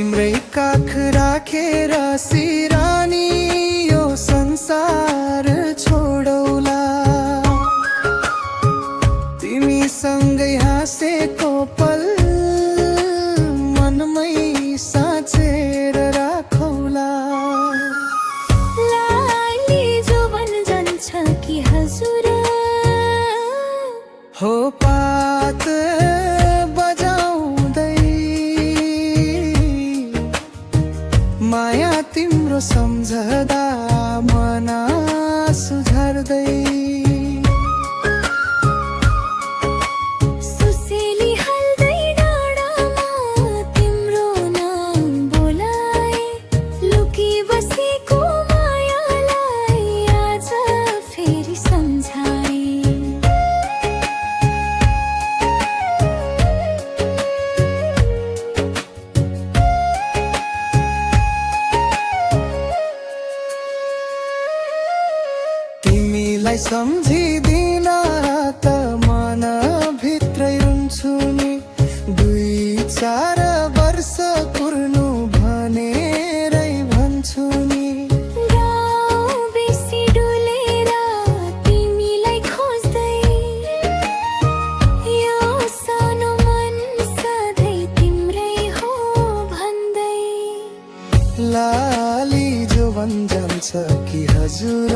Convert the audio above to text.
तिम्रै काख राखेर सिरानी यो संसार छोडौला। तिमीसँगै हाँसेको पल मनमै साँचेर राखौला। लाली जोवन जान्छ कि हजुर हो पात बजाउँदै माया तिम्रो सम्झदा मन सुझर्दै। सुसेली हल्दै डाँडामा तिम्रो नाम बोलाए, लुकी बसेको मायालाई आज फेरि सम्झाए। तिमीलाई सम्झिदिन त मन भित्रै रुन्छु नि। 2-4 वर्ष पुर्नु भनेरै भन्छु नि। गाउँ बेसी डुलेर तिमीलाई खोज्दै, यो सानो मन सधैँ तिम्रै हो भन्दै। लाली जोवन जान्छ कि हजुर